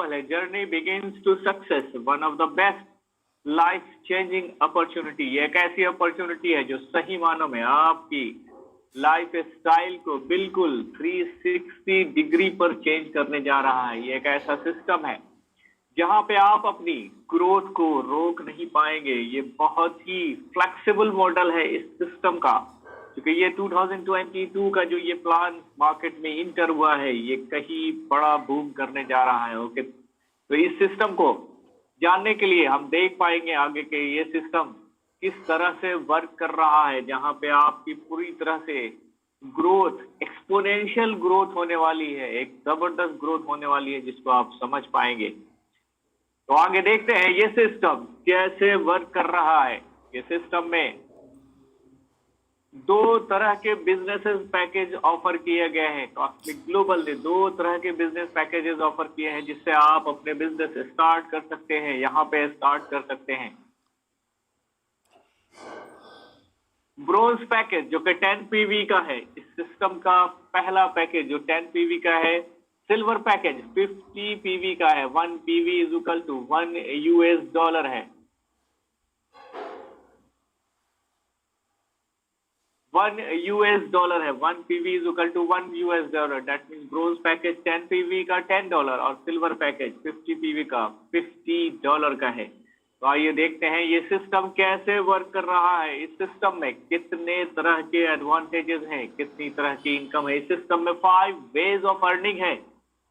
Travel है, journey begins to success, one of the best life changing opportunity. ये एक ऐसी अपॉर्चुनिटी है जो सही मानों में आपकी लाइफ स्टाइल को बिल्कुल 360 डिग्री पर चेंज करने जा रहा है। ये एक ऐसा सिस्टम है जहां पे आप अपनी ग्रोथ को रोक नहीं पाएंगे। ये बहुत ही फ्लेक्सिबल मॉडल है इस सिस्टम का, क्योंकि ये 2022 का जो ये प्लान मार्केट में इंटर हुआ है, ये कहीं बड़ा बूम करने जा रहा है। ओके, तो इस सिस्टम को जानने के लिए हम देख पाएंगे आगे के ये सिस्टम किस तरह से वर्क कर रहा है, जहां पे आपकी पूरी तरह से ग्रोथ, एक्सपोनेंशियल ग्रोथ होने वाली है, एक जबरदस्त ग्रोथ होने वाली है जिसको आप समझ पाएंगे। तो आगे देखते हैं ये सिस्टम कैसे वर्क कर रहा है। ये सिस्टम में दो तरह के बिजनेसेस पैकेज ऑफर किए गए हैं। कॉस्मिक ग्लोबल ने दो तरह के बिजनेस पैकेजेस ऑफर किए हैं जिससे आप अपने बिजनेस स्टार्ट कर सकते हैं, यहाँ पे स्टार्ट कर सकते हैं। ब्रोंज पैकेज जो कि 10 पीवी का है, इस सिस्टम का पहला पैकेज जो 10 पीवी का है। सिल्वर पैकेज 50 पीवी का है, 1 पीवी इज इक्वल टू $1 है। $1 है, 1 PV is equal to $1। That mean bronze package 10 PV का $10 और सिल्वर पैकेज 50 पीवी का $50 का है। तो आइए देखते हैं ये सिस्टम कैसे वर्क कर रहा है। इस सिस्टम में कितने तरह के एडवांटेजेस हैं, कितनी तरह की इनकम है। इस सिस्टम में 5 वेज ऑफ अर्निंग है,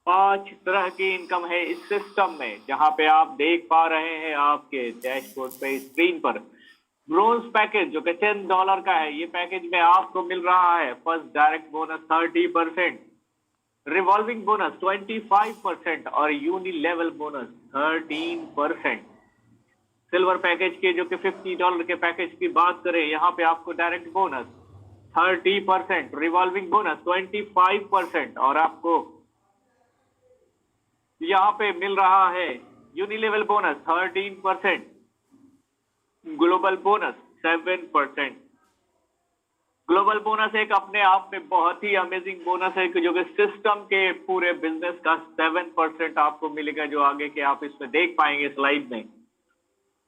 5 तरह की इनकम है इस सिस्टम में, जहां पे आप देख पा रहे हैं आपके डैशबोर्ड पे स्क्रीन पर। ब्रोंज पैकेज जो कि $10 का है, ये पैकेज में आपको मिल रहा है first direct bonus 30%, revolving bonus 25% और यूनिलेवल बोनस 13%। सिल्वर पैकेज के जो कि $50 के पैकेज की बात करें, यहाँ पे आपको डायरेक्ट बोनस 30%, रिवॉल्विंग बोनस 25% और आपको यहाँ पे मिल रहा है यूनिलेवल बोनस 13%, ग्लोबल बोनस 7%। ग्लोबल बोनस एक अपने आप में बहुत ही अमेजिंग बोनस है जो कि सिस्टम के पूरे बिजनेस का 7% आपको मिलेगा, जो आगे के आप इसमें देख पाएंगे स्लाइड में।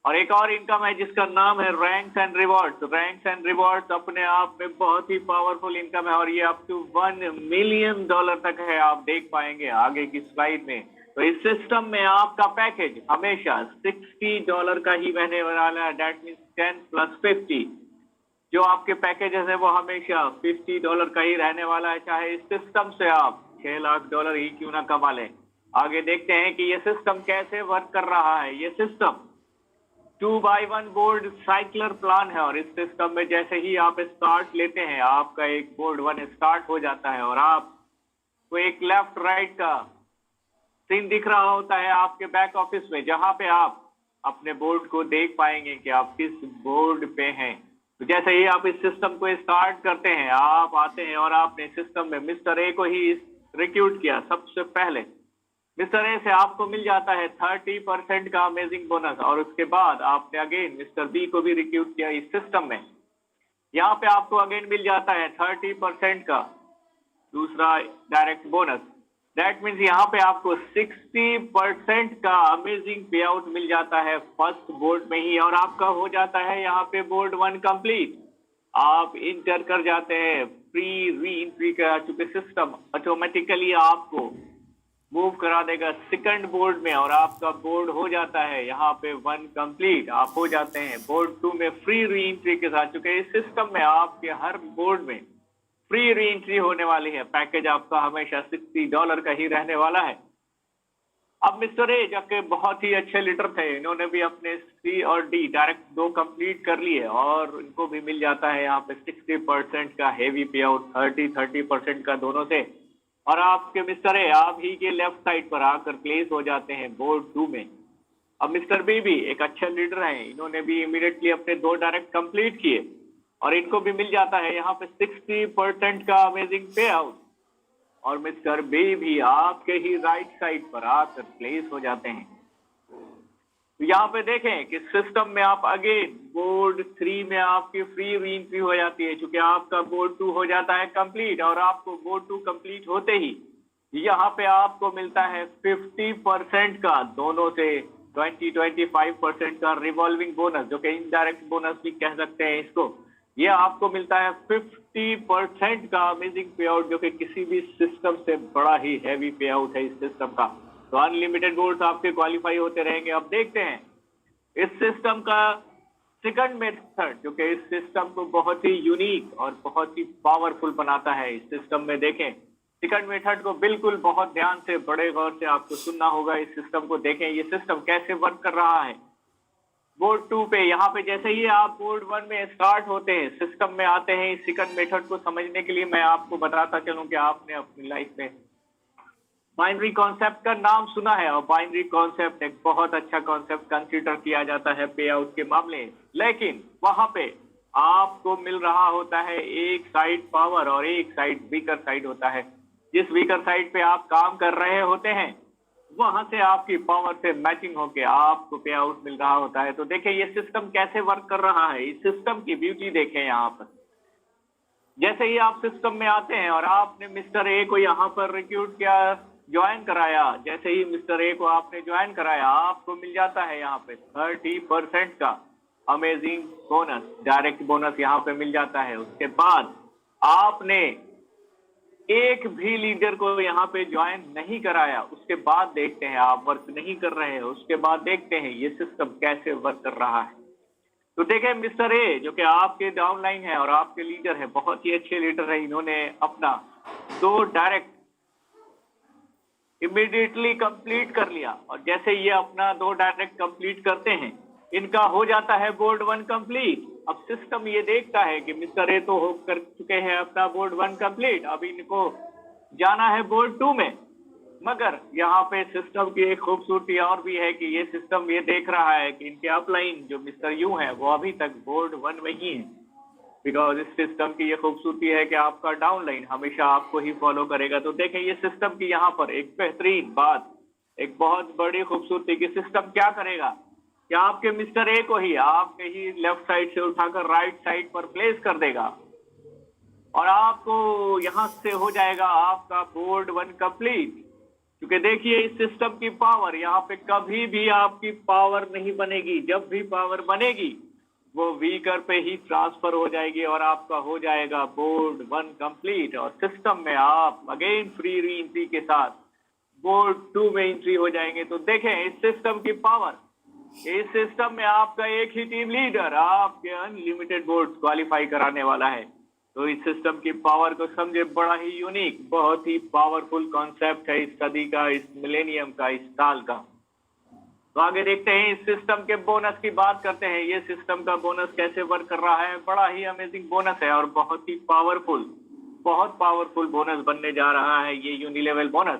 और एक और इनकम है जिसका नाम है ranks and rewards. Ranks and rewards अपने आप में बहुत ही पावरफुल इनकम है और ये अप टू $1 मिलियन तक है, आप देख पाएंगे आगे की स्लाइड में। तो इस सिस्टम में आपका पैकेज हमेशा $60 का ही रहने वाला है। दैट मीन्स 10 + 50 जो आपके पैकेजेस है वो हमेशा $50 का ही रहने वाला है, चाहे इस सिस्टम से आप $6 लाख ही क्यों ना कमा लें। आगे देखते हैं कि ये सिस्टम कैसे वर्क कर रहा है। ये system 2x1 board cycler plan है और इस सिस्टम में जैसे ही आप स्टार्ट लेते हैं, आपका एक बोर्ड 1 स्टार्ट हो जाता है और आपको एक लेफ्ट राइट का सीन दिख रहा होता है आपके बैक ऑफिस में, जहां पे आप अपने बोर्ड को देख पाएंगे कि आप किस बोर्ड पे हैं। तो जैसे ही आप इस सिस्टम को स्टार्ट करते हैं, आप आते हैं और आपने सिस्टम में मिस्टर ए को ही रिक्रूट किया सबसे पहले। मिस्टर ए से आपको मिल जाता है 30% का अमेजिंग बोनस और उसके बाद आपने अगेन मिस्टर बी को भी रिक्रूट किया इस सिस्टम में। यहाँ पे आपको अगेन मिल जाता है 30% का दूसरा डायरेक्ट बोनस। दैट मीन्स यहाँ पे आपको 60% का अमेजिंग पे आउट मिल जाता है फर्स्ट बोर्ड में ही और आपका हो जाता है यहाँ पे बोर्ड 1 कंप्लीट। आप इंटर कर जाते हैं प्री री एंट्री का, चूंकि सिस्टम ऑटोमेटिकली आपको मूव करा देगा सेकंड बोर्ड में और आपका बोर्ड हो जाता है यहाँ पे 1 कंप्लीट। आप हो जाते हैं बोर्ड 2 में फ्री री एंट्री के साथ, चूंकि इस सिस्टम में आपके हर बोर्ड में फ्री री एंट्री होने वाली है। पैकेज आपका हमेशा $60 का ही रहने वाला है। अब मिस्टर ए जबकि बहुत ही अच्छे लीडर थे, इन्होंने भी अपने सी और डी डायरेक्ट 2 कंप्लीट कर लिए और इनको भी मिल जाता है यहाँ पे 60% का हेवी पे आउट, 30% का दोनों से। और आपके मिस्टर ए आप ही के लेफ्ट साइड पर आकर प्लेस हो जाते हैं बोर्ड 2 में। अब मिस्टर बी भी एक अच्छे लीडर हैं, इन्होंने भी इमीडिएटली अपने 2 डायरेक्ट कंप्लीट किए और इनको भी मिल जाता है यहाँ पे 60% का अमेजिंग पे आउट और मिस्टर बी भी आपके ही राइट साइड पर आकर प्लेस हो जाते हैं। तो यहाँ पे देखें कि सिस्टम में आप अगेन बोर्ड 3 में आपकी फ्री री एंट्री हो जाती है, क्योंकि आपका बोर्ड 2 हो जाता है कंप्लीट और आपको बोर्ड 2 कंप्लीट होते ही यहाँ पे आपको मिलता है 50% का, दोनों से 20-25% का रिवॉल्विंग बोनस, जो कि इनडायरेक्ट बोनस भी कह सकते हैं इसको। ये आपको मिलता है 50% का अमेजिंग पे आउट, जो कि किसी भी सिस्टम से बड़ा ही हैवी पे आउट है इस सिस्टम का। तो अनलिमिटेड गोल्स आपके क्वालिफाई होते रहेंगे। अब देखते हैं इस सिस्टम का सेकंड मेथड, जो कि इस सिस्टम को बहुत ही यूनिक और बहुत ही पावरफुल बनाता है। इस सिस्टम में देखें, सेकंड मेथड को बिल्कुल बहुत ध्यान से, बड़े गौर से आपको सुनना होगा। इस सिस्टम को देखें, ये सिस्टम कैसे वर्क कर रहा है। बोर्ड 2 पे, यहाँ पे जैसे ही आप बोर्ड 1 में स्टार्ट होते हैं, सिस्टम में आते हैं, इस सेकंड मेथड को समझने के लिए मैं आपको बताता चलूं कि आपने अपनी लाइफ में बाइनरी कॉन्सेप्ट का नाम सुना है, और बाइनरी कॉन्सेप्ट एक बहुत अच्छा कॉन्सेप्ट कंसीडर किया जाता है पे आउट के मामले में। लेकिन वहां पे आपको मिल रहा होता है एक साइड पावर और एक साइड वीकर साइड होता है। जिस वीकर साइड पे आप काम कर रहे होते हैं, वहां से आपकी पावर से मैचिंग होके आपको पे आउट मिल रहा होता है। तो देखें ये सिस्टम कैसे वर्क कर रहा है। इस सिस्टम की ब्यूटी देखें। यहाँ पर जैसे ही आप सिस्टम में आते हैं और आपने मिस्टर ए को यहाँ पर रिक्रूट किया, ज्वाइन कराया, जैसे ही मिस्टर ए को आपने ज्वाइन कराया, आपको मिल जाता है यहाँ पे 30% का अमेजिंग बोनस, डायरेक्ट बोनस यहाँ पे मिल जाता है। उसके बाद आपने एक भी लीडर को यहाँ पे ज्वाइन नहीं कराया, उसके बाद देखते हैं, आप वर्क नहीं कर रहे हैं, उसके बाद देखते हैं ये सिस्टम कैसे वर्क कर रहा है। तो देखें मिस्टर ए, जो कि आपके डाउनलाइन है और आपके लीडर है, बहुत ही अच्छे लीडर है, इन्होंने अपना 2 डायरेक्ट इमीडिएटली कंप्लीट कर लिया। और जैसे ये अपना 2 डायरेक्ट कंप्लीट करते हैं, इनका हो जाता है बोर्ड 1 कंप्लीट। अब सिस्टम ये देखता है कि मिस्टर ए तो हो कर चुके हैं अपना बोर्ड 1 कंप्लीट, अब इनको जाना है बोर्ड 2 में। मगर यहाँ पे सिस्टम की एक खूबसूरती और भी है कि ये सिस्टम ये देख रहा है कि इनके अपलाइन जो मिस्टर यू है, वो अभी तक बोर्ड 1 में ही है। बिकॉज इस सिस्टम की ये खूबसूरती है कि आपका डाउनलाइन हमेशा आपको ही फॉलो करेगा। तो देखें ये सिस्टम की यहाँ पर एक बेहतरीन बात, एक बहुत बड़ी खूबसूरती कि सिस्टम क्या करेगा कि आपके मिस्टर ए को ही आपके ही लेफ्ट साइड से उठाकर राइट साइड पर प्लेस कर देगा, और आपको यहां से हो जाएगा आपका बोर्ड 1 कंप्लीट। क्योंकि देखिए इस सिस्टम की पावर, यहाँ पे कभी भी आपकी पावर नहीं बनेगी। जब भी पावर बनेगी वो वीकर पे ही ट्रांसफर हो जाएगी और आपका हो जाएगा बोर्ड 1 कंप्लीट। और सिस्टम में आप अगेन फ्री री एंट्री के साथ बोर्ड 2 में एंट्री हो जाएंगे। तो देखें इस सिस्टम की पावर, इस सिस्टम में आपका एक ही टीम लीडर आपके अनलिमिटेड बोर्ड क्वालिफाई कराने वाला है। तो इस सिस्टम की पावर को समझे, बड़ा ही यूनिक, बहुत ही पावरफुल कॉन्सेप्ट है इस सदी का, इस मिलेनियम का, इस साल का। तो आगे देखते हैं इस सिस्टम के बोनस की बात करते हैं। ये सिस्टम का बोनस कैसे वर्क कर रहा है। बड़ा ही अमेजिंग बोनस है और बहुत ही पावरफुल, बहुत पावरफुल बोनस बनने जा रहा है ये यूनिलेवल बोनस।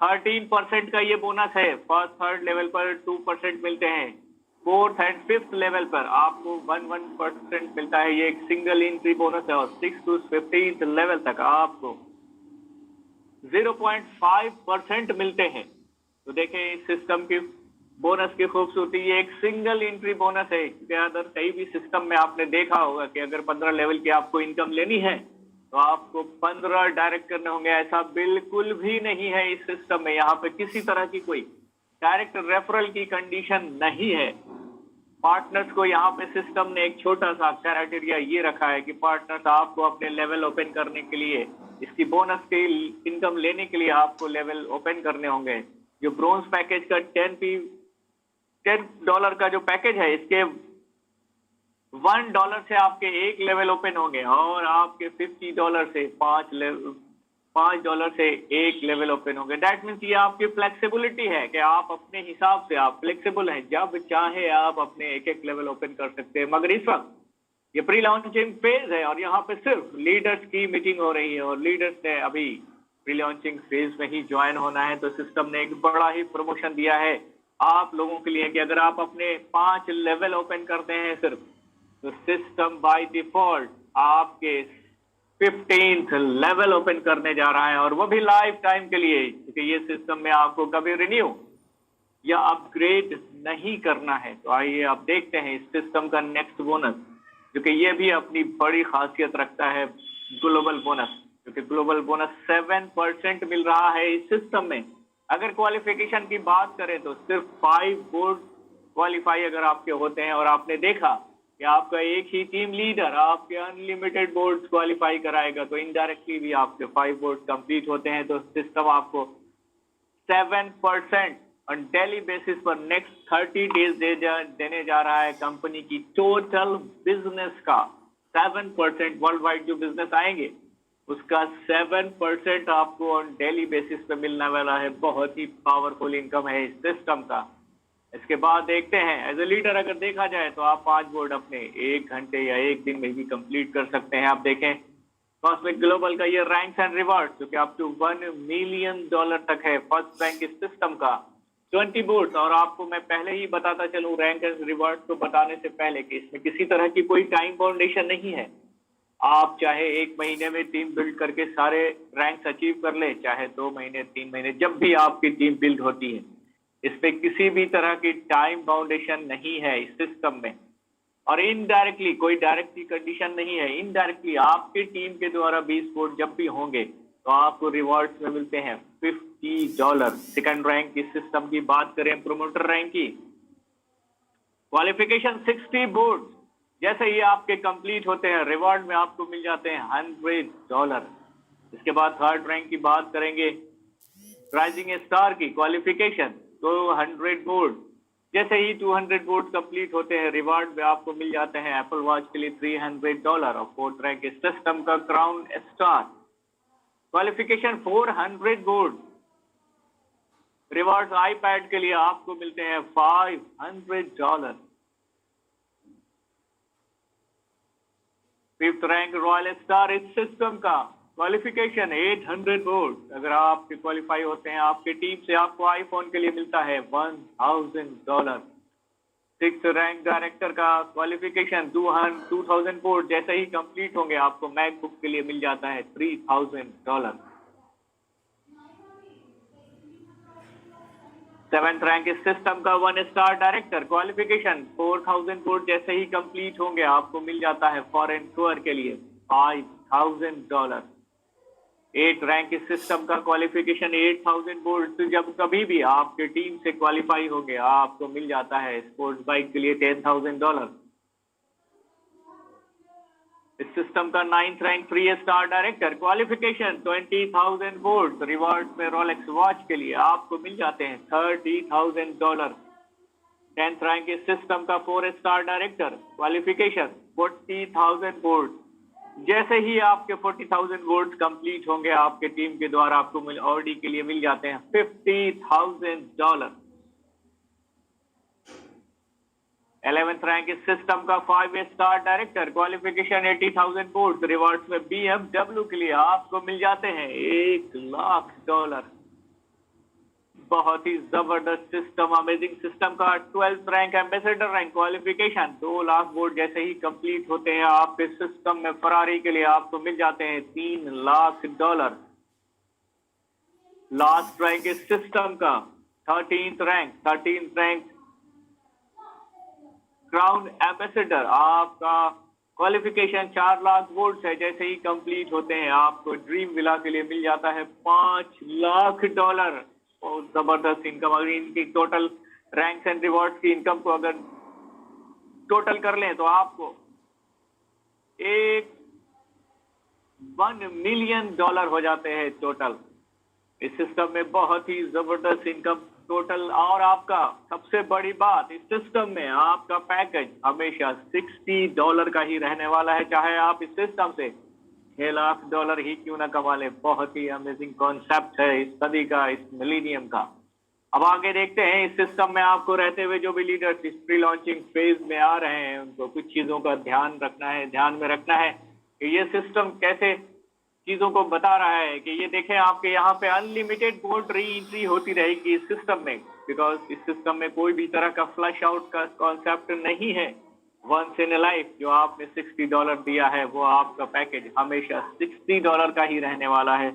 13% का ये बोनस है। फर्स्ट थर्ड लेवल पर 2% मिलते हैं, फोर्थ एंड फिफ्थ लेवल पर आपको 1% मिलता है। ये एक सिंगल एंट्री बोनस है। और 6 to 15th लेवल तक आपको 0.5% मिलते हैं। तो देखें इस सिस्टम की बोनस की खूबसूरती, ये एक सिंगल एंट्री बोनस है। क्योंकि अगर कहीं भी सिस्टम में आपने देखा होगा कि अगर 15 लेवल की आपको इनकम लेनी है तो आपको 15 डायरेक्ट करने होंगे। ऐसा बिल्कुल भी नहीं है इस सिस्टम में। यहाँ पे किसी तरह की कोई डायरेक्ट रेफरल की कंडीशन नहीं है। पार्टनर्स को यहाँ पे सिस्टम ने एक छोटा सा क्राइटेरिया ये रखा है कि पार्टनर्स आपको अपने लेवल ओपन करने के लिए, इसकी बोनस के इनकम लेने के लिए आपको लेवल ओपन करने होंगे। जो ब्रोंज पैकेज का $10 का जो पैकेज है, इसके $1 से आपके 1 लेवल ओपन होंगे और आपके $50 से 5 डॉलर से 1 लेवल ओपन होंगे। दैट मीन्स ये आपकी फ्लेक्सिबिलिटी है कि आप अपने हिसाब से आप फ्लेक्सिबल हैं, जब चाहे आप अपने एक लेवल ओपन कर सकते हैं। मगर इस वक्त ये प्री लॉन्चिंग फेज है और यहाँ पे सिर्फ लीडर्स की मीटिंग हो रही है और लीडर्स ने अभी प्री लॉन्चिंग फेज में ही ज्वाइन होना है। तो सिस्टम ने एक बड़ा ही प्रमोशन दिया है आप लोगों के लिए कि अगर आप अपने 5 लेवल ओपन करते हैं सिर्फ, तो सिस्टम बाय डिफॉल्ट आपके 15th लेवल ओपन करने जा रहा है, और वो भी लाइफ टाइम के लिए। क्योंकि ये सिस्टम में आपको कभी रिन्यू या अपग्रेड नहीं करना है। तो आइए आप देखते हैं इस सिस्टम का नेक्स्ट बोनस, क्योंकि ये भी अपनी बड़ी खासियत रखता है ग्लोबल बोनस। क्योंकि ग्लोबल बोनस 7% मिल रहा है इस सिस्टम में। अगर क्वालिफिकेशन की बात करें तो सिर्फ 5 बोर्ड क्वालिफाई अगर आपके होते हैं और आपने देखा कि आपका एक ही टीम लीडर आपके अनलिमिटेड बोर्ड क्वालिफाई कराएगा, तो इनडायरेक्टली भी आपके 5 बोर्ड कंप्लीट होते हैं, तो सिस्टम आपको 7% ऑन डेली बेसिस पर नेक्स्ट 30 डेज देने जा रहा है कंपनी की टोटल बिजनेस का। 7% वर्ल्ड वाइड जो बिजनेस आएंगे उसका 7% आपको ऑन डेली बेसिस पे मिलने वाला है। बहुत ही पावरफुल इनकम है इस सिस्टम का। इसके बाद देखते हैं एज ए लीडर अगर देखा जाए तो आप 5 बोर्ड अपने 1 घंटे या 1 दिन में भी कंप्लीट कर सकते हैं। आप देखें कॉस्मिक ग्लोबल का ये रैंक्स एंड रिवार्ड जो कि अप टू $1 मिलियन तक है। फर्स्ट रैंक इस सिस्टम का 20 बोर्ड। और आपको मैं पहले ही बताता चलूं रैंक एंड रिवार्ड को बताने से पहले कि इसमें किसी तरह की कोई टाइम बाउंडेशन नहीं है। आप चाहे 1 महीने में टीम बिल्ड करके सारे रैंक्स अचीव कर ले, चाहे 2 महीने 3 महीने, जब भी आपकी टीम बिल्ड होती है। इस पे किसी भी तरह की टाइम बाउंडेशन नहीं है इस सिस्टम में। और इनडायरेक्टली कोई डायरेक्टली कंडीशन नहीं है, इनडायरेक्टली आपकी टीम के द्वारा 20 वोट जब भी होंगे तो आपको रिवॉर्ड्स में मिलते हैं $50। सेकंड रैंक की सिस्टम की बात करें, प्रोमोटर रैंक की क्वालिफिकेशन 60 बोर्ड जैसे ही आपके कंप्लीट होते हैं रिवॉर्ड में आपको मिल जाते हैं $100। इसके बाद थर्ड रैंक की बात करेंगे, राइजिंग स्टार की क्वालिफिकेशन 200 बोर्ड जैसे ही 200 बोर्ड कंप्लीट होते हैं रिवार्ड में आपको मिल जाते हैं एप्पल वॉच के लिए $300। और फोर्थ रैंक इस सिस्टम का crown star qualification 400 board rewards iPad के लिए आपको मिलते हैं $500। फिफ्थ रैंक रॉयल स्टार इस सिस्टम का क्वालिफिकेशन 800 बोर्ड। अगर आप क्वालिफाई होते हैं आपके टीम से आपको आईफोन के लिए मिलता है $1000। सिक्स रैंक डायरेक्टर का क्वालिफिकेशन 2000 बोर्ड जैसे ही कंप्लीट होंगे आपको मैकबुक के लिए मिल जाता है $3000। सेवेंथ रैंक इस सिस्टम का 1 स्टार डायरेक्टर क्वालिफिकेशन 4000 बोर्ड जैसे ही कंप्लीट होंगे आपको मिल जाता है फॉरेन टूर के लिए $5000। 8 रैंक इस सिस्टम का क्वालिफिकेशन 8000 बोर्ड। तो जब कभी भी आपके टीम से क्वालिफाई होंगे आपको मिल जाता है स्पोर्ट्स बाइक के लिए $10000। इस सिस्टम का 9th rank 3 star director qualification 20000 board. Reward में रोलेक्स वॉच के लिए आपको मिल जाते हैं $30000। 10th रैंक इस सिस्टम का 4 स्टार डायरेक्टर क्वालिफिकेशन 40000 बोर्ड जैसे ही आपके 40000 वोट्स कंप्लीट होंगे आपके टीम के द्वारा आपको ऑडी के लिए मिल जाते हैं $50000। 11th रैंक इस सिस्टम का 5 star director qualification 80000 votes. Rewards में BMW के लिए आपको मिल जाते हैं $1,00,000। बहुत ही जबरदस्त सिस्टम, अमेजिंग सिस्टम का 12th rank ambassador rank qualification 2 lakh vote जैसे ही कंप्लीट होते हैं आपके सिस्टम में फरारी के लिए आपको मिल जाते हैं $3,00,000। लास्ट रैंक इस सिस्टम का 13th रैंक क्राउन एम्बेसडर आपका क्वालिफिकेशन 4 लाख वोट है जैसे ही कंप्लीट होते हैं आपको ड्रीम विला के लिए मिल जाता है $5,00,000। बहुत जबरदस्त इनकम। अगर इनकी टोटल रैंक्स एंड रिवॉर्ड्स की इनकम को अगर टोटल कर लें तो आपको $1 मिलियन हो जाते हैं टोटल। इस सिस्टम में बहुत ही जबरदस्त इनकम टोटल। और आपका सबसे बड़ी बात इस सिस्टम में आपका पैकेज हमेशा $60 का ही रहने वाला है, चाहे आप इस सिस्टम से $6 लाख ही क्यों ना कमा ले। बहुत ही अमेजिंग कॉन्सेप्ट है इस सदी का, इस मिलीनियम का। अब आगे देखते हैं इस सिस्टम में आपको रहते हुए जो भी लीडर्स इस प्री लॉन्चिंग फेज में आ रहे हैं उनको कुछ चीजों का ध्यान में रखना है कि ये सिस्टम कैसे चीजों को बता रहा है। कि ये देखें आपके यहाँ पे अनलिमिटेड बोर्ड री एंट्री होती रहेगी इस सिस्टम में, बिकॉज इस सिस्टम में कोई भी तरह का फ्लश आउट का कॉन्सेप्ट नहीं है। वंस इन लाइफ जो आपने $60 दिया है वो आपका पैकेज हमेशा $60 का ही रहने वाला है।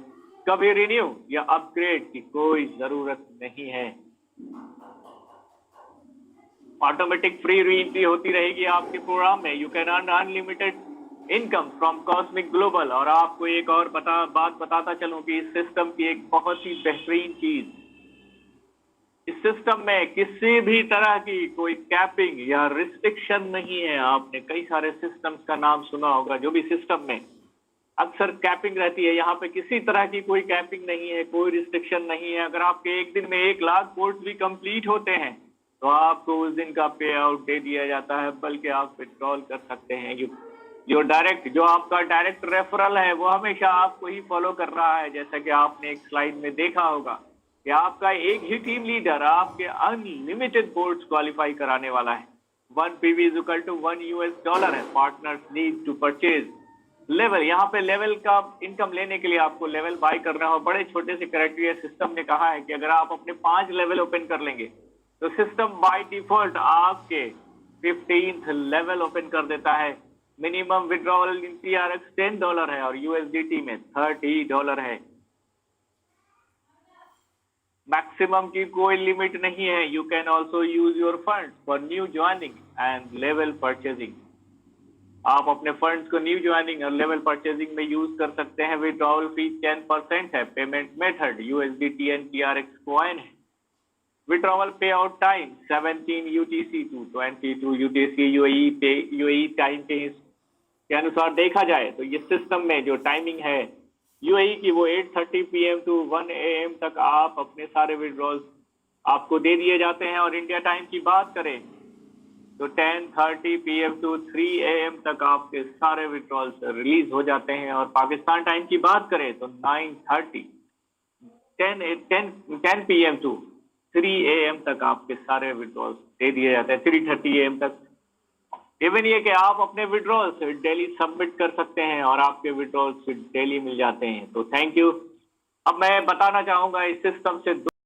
कभी रिन्यू या अपग्रेड की कोई जरूरत नहीं है। ऑटोमेटिक फ्री री एंट्री होती रहेगी आपके प्रोग्राम में। You can earn unlimited income from cosmic global. और आपको एक और बात बताता चलूं कि इस सिस्टम की एक बहुत ही बेहतरीन चीज, इस सिस्टम में किसी भी तरह की कोई कैपिंग या रिस्ट्रिक्शन नहीं है। आपने कई सारे सिस्टम्स का नाम सुना होगा, जो भी सिस्टम में अक्सर कैपिंग रहती है, यहाँ पे किसी तरह की कोई कैपिंग नहीं है, कोई रिस्ट्रिक्शन नहीं है। अगर आपके एक दिन में 1 लाख कोर्स भी कंप्लीट होते हैं तो आपको उस दिन का पे आउट दे दिया जाता है, बल्कि आप विड्रॉल कर सकते हैं। जो आपका डायरेक्ट रेफरल है वो हमेशा आपको ही फॉलो कर रहा है। जैसा कि आपने एक स्लाइड में देखा होगा कि आपका एक ही टीम लीडर आपके अनलिमिटेड बोर्ड्स क्वालिफाई कराने वाला है। 1 PV is equal to $1 है। Partners need to purchase level. यहाँ पे लेवल का इनकम लेने के लिए आपको लेवल बाय करना हो। बड़े छोटे से क्राइटेरिया सिस्टम ने कहा है कि अगर आप अपने 5 लेवल ओपन कर लेंगे तो सिस्टम बाय डिफॉल्ट आपके 15th लेवल ओपन कर देता है। मिनिमम विड्रॉवल इन TRX $10 है और USDT में $30 है। मैक्सिमम की कोई लिमिट नहीं है। You can also use your fund for new joining and level purchasing. आप अपने फंड्स को न्यू ज्वाइनिंग और लेवल परचेजिंग में यूज कर सकते हैं। विड्रॉवल फी 10% है। Payment method USDT and TRX coin है। विड्रॉवल पे out time 17 UTC to 22 UTC UAE time के अनुसार देखा जाए तो ये सिस्टम में जो टाइमिंग है UAE की वो 8:30 PM to 1 AM तक आप अपने सारे विड्रॉल्स आपको दे दिए जाते हैं। और इंडिया टाइम की बात करें तो 10:30 PM to 3 AM तक आपके सारे विड्रॉल्स रिलीज हो जाते हैं। और पाकिस्तान टाइम की बात करें तो 10 PM to 3 AM तक आपके सारे विड्रॉल्स दे दिए जाते हैं। 3:30 AM तक इवन ये कि आप अपने विड्रॉल्स डेली सबमिट कर सकते हैं और आपके विड्रॉल्स डेली मिल जाते हैं। तो थैंक यू। अब मैं बताना चाहूंगा इस सिस्टम से